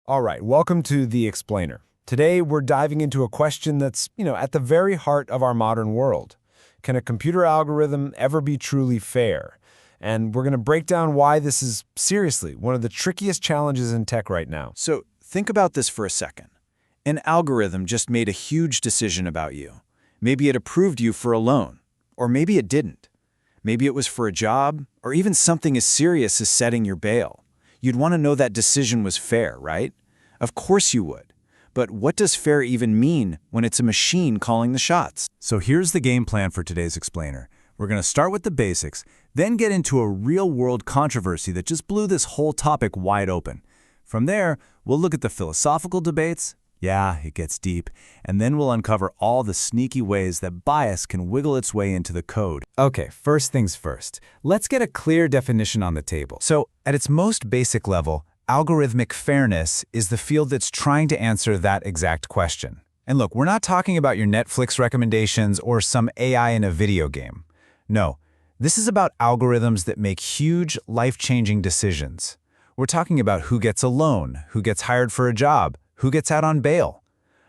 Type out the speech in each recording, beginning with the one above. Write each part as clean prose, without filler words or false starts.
All right, welcome to The Explainer. Today, we're diving into a question that's, at the very heart of our modern world. Can a computer algorithm ever be truly fair? And we're going to break down why this is, seriously, one of the trickiest challenges in tech right now. So think about this for a second. An algorithm just made a huge decision about you. Maybe it approved you for a loan, or maybe it didn't. Maybe it was for a job, or even something as serious as setting your bail. You'd want to know that decision was fair, right? Of course you would. But what does fair even mean when it's a machine calling the shots? So here's the game plan for today's Explainer. We're going to start with the basics, then get into a real-world controversy that just blew this whole topic wide open. From there, we'll look at the philosophical debates. Yeah, it gets deep. And then we'll uncover all the sneaky ways that bias can wiggle its way into the code. Okay, first things first. Let's get a clear definition on the table. So, at its most basic level, algorithmic fairness is the field that's trying to answer that exact question. And look, we're not talking about your Netflix recommendations or some AI in a video game. No, this is about algorithms that make huge, life-changing decisions. We're talking about who gets a loan, who gets hired for a job, who gets out on bail.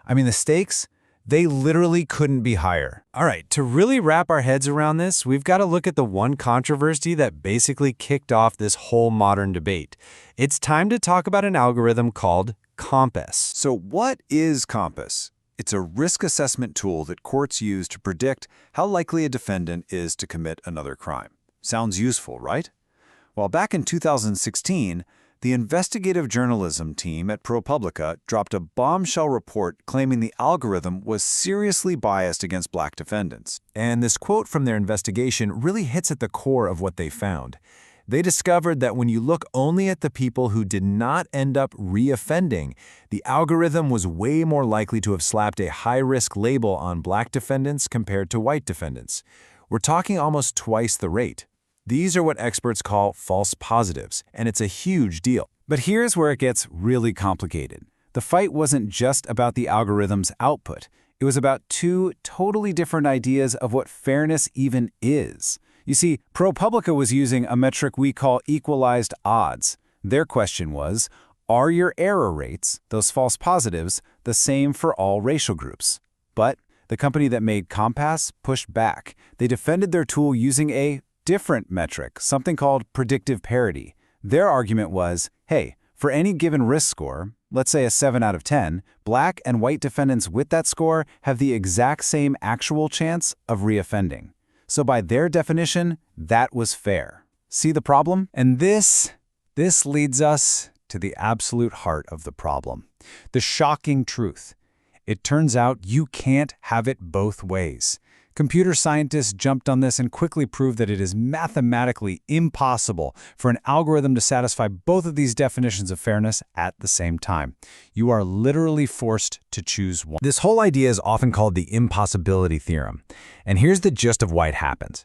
I mean, the stakes, they literally couldn't be higher. All right, to really wrap our heads around this, we've got to look at the one controversy that basically kicked off this whole modern debate. It's time to talk about an algorithm called Compass. So what is Compass? It's a risk assessment tool that courts use to predict how likely a defendant is to commit another crime. Sounds useful, right? Well, back in 2016, the investigative journalism team at ProPublica dropped a bombshell report claiming the algorithm was seriously biased against black defendants. And this quote from their investigation really hits at the core of what they found. They discovered that when you look only at the people who did not end up re-offending, the algorithm was way more likely to have slapped a high-risk label on black defendants compared to white defendants. We're talking almost twice the rate. These are what experts call false positives, and it's a huge deal. But here's where it gets really complicated. The fight wasn't just about the algorithm's output. It was about two totally different ideas of what fairness even is. You see, ProPublica was using a metric we call equalized odds. Their question was, are your error rates, those false positives, the same for all racial groups? But the company that made Compass pushed back. They defended their tool using a different metric, something called predictive parity. Their argument was, hey, for any given risk score, let's say a 7 out of 10, black and white defendants with that score have the exact same actual chance of reoffending. So by their definition, that was fair. See the problem? And this leads us to the absolute heart of the problem. The shocking truth. It turns out you can't have it both ways. Computer scientists jumped on this and quickly proved that it is mathematically impossible for an algorithm to satisfy both of these definitions of fairness at the same time. You are literally forced to choose one. This whole idea is often called the impossibility theorem. And here's the gist of why it happens.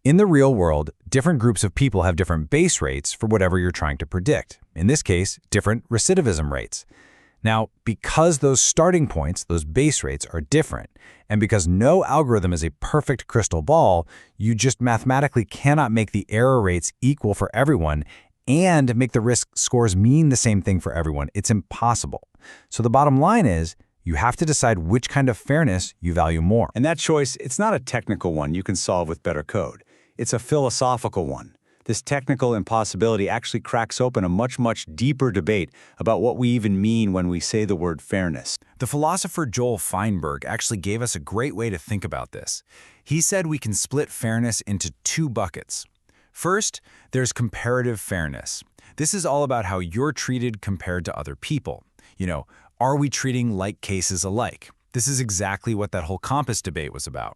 In the real world, different groups of people have different base rates for whatever you're trying to predict. In this case, different recidivism rates. Now, because those starting points, those base rates, are different, and because no algorithm is a perfect crystal ball, you just mathematically cannot make the error rates equal for everyone and make the risk scores mean the same thing for everyone. It's impossible. So the bottom line is, you have to decide which kind of fairness you value more. And that choice, it's not a technical one you can solve with better code. It's a philosophical one. This technical impossibility actually cracks open a much, much deeper debate about what we even mean when we say the word fairness. The philosopher Joel Feinberg actually gave us a great way to think about this. He said we can split fairness into two buckets. First, there's comparative fairness. This is all about how you're treated compared to other people. Are we treating like cases alike? This is exactly what that whole Compass debate was about.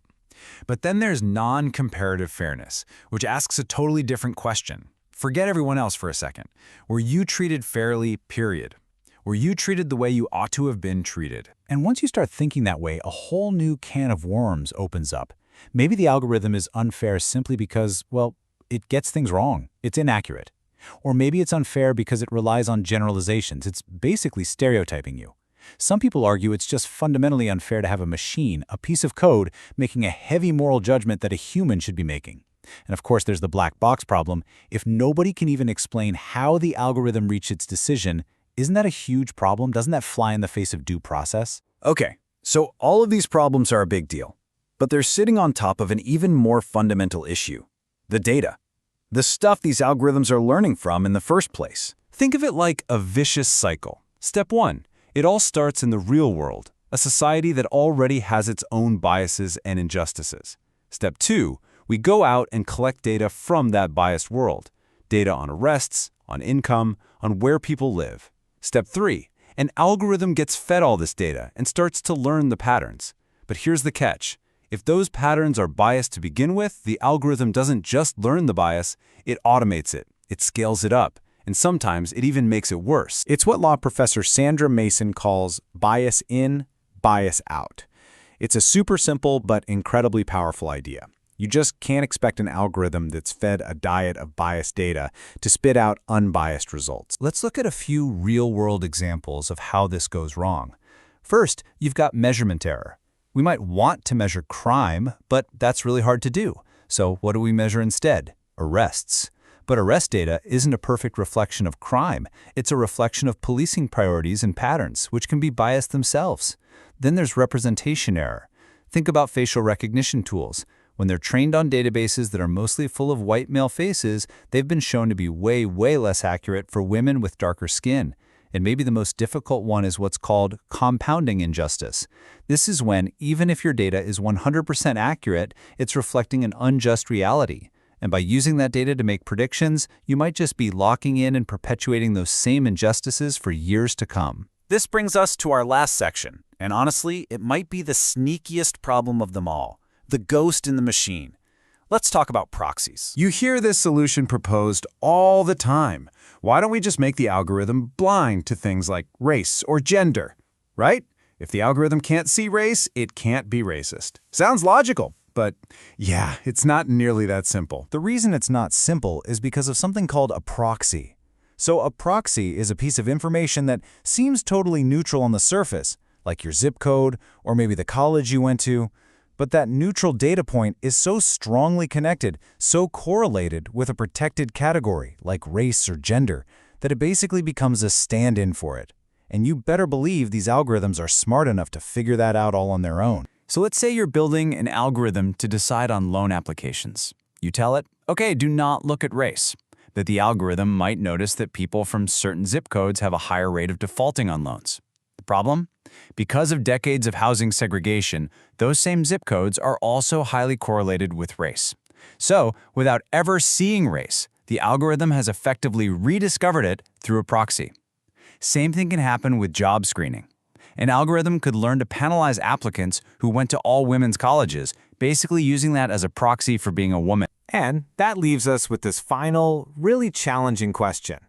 But then there's non-comparative fairness, which asks a totally different question. Forget everyone else for a second. Were you treated fairly, period? Were you treated the way you ought to have been treated? And once you start thinking that way, a whole new can of worms opens up. Maybe the algorithm is unfair simply because, well, it gets things wrong. It's inaccurate. Or maybe it's unfair because it relies on generalizations. It's basically stereotyping you. Some people argue it's just fundamentally unfair to have a machine, a piece of code, making a heavy moral judgment that a human should be making. And of course, there's the black box problem. If nobody can even explain how the algorithm reached its decision, Isn't that a huge problem? Doesn't that fly in the face of due process? Okay, so all of these problems are a big deal, but they're sitting on top of an even more fundamental issue: the data. The stuff these algorithms are learning from in the first place. Think of it like a vicious cycle. Step 1. It all starts in the real world, a society that already has its own biases and injustices. Step 2. We go out and collect data from that biased world. Data on arrests, on income, on where people live. Step 3. An algorithm gets fed all this data and starts to learn the patterns. But here's the catch. If those patterns are biased to begin with, the algorithm doesn't just learn the bias, it automates it, it scales it up, and sometimes it even makes it worse. It's what law professor Sandra Mason calls bias in, bias out. It's a super simple but incredibly powerful idea. You just can't expect an algorithm that's fed a diet of biased data to spit out unbiased results. Let's look at a few real-world examples of how this goes wrong. First, you've got measurement error. We might want to measure crime, but that's really hard to do. So what do we measure instead? Arrests. But arrest data isn't a perfect reflection of crime. It's a reflection of policing priorities and patterns, which can be biased themselves. Then there's representation error. Think about facial recognition tools. When they're trained on databases that are mostly full of white male faces, they've been shown to be way less accurate for women with darker skin. And maybe the most difficult one is what's called compounding injustice. This is when, even if your data is 100% accurate, it's reflecting an unjust reality. And by using that data to make predictions, you might just be locking in and perpetuating those same injustices for years to come. This brings us to our last section, and honestly, it might be the sneakiest problem of them all: the ghost in the machine. Let's talk about proxies. You hear this solution proposed all the time. Why don't we just make the algorithm blind to things like race or gender, right? If the algorithm can't see race, it can't be racist. Sounds logical, but yeah, it's not nearly that simple. The reason it's not simple is because of something called a proxy. So a proxy is a piece of information that seems totally neutral on the surface, like your zip code or maybe the college you went to. But that neutral data point is so strongly connected, so correlated with a protected category like race or gender, that it basically becomes a stand-in for it. And you better believe these algorithms are smart enough to figure that out all on their own. So let's say you're building an algorithm to decide on loan applications. You tell it, okay, do not look at race. But the algorithm might notice that people from certain zip codes have a higher rate of defaulting on loans. The problem? Because of decades of housing segregation, those same zip codes are also highly correlated with race. So, without ever seeing race, the algorithm has effectively rediscovered it through a proxy. Same thing can happen with job screening. An algorithm could learn to penalize applicants who went to all women's colleges, basically using that as a proxy for being a woman. And that leaves us with this final, really challenging question.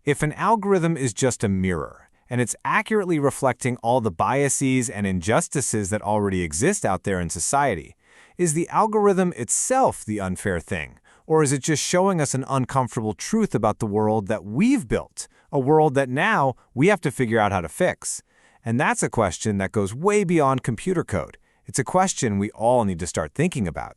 If an algorithm is just a mirror, and it's accurately reflecting all the biases and injustices that already exist out there in society, is the algorithm itself the unfair thing? Or is it just showing us an uncomfortable truth about the world that we've built, a world that now we have to figure out how to fix? And that's a question that goes way beyond computer code. It's a question we all need to start thinking about.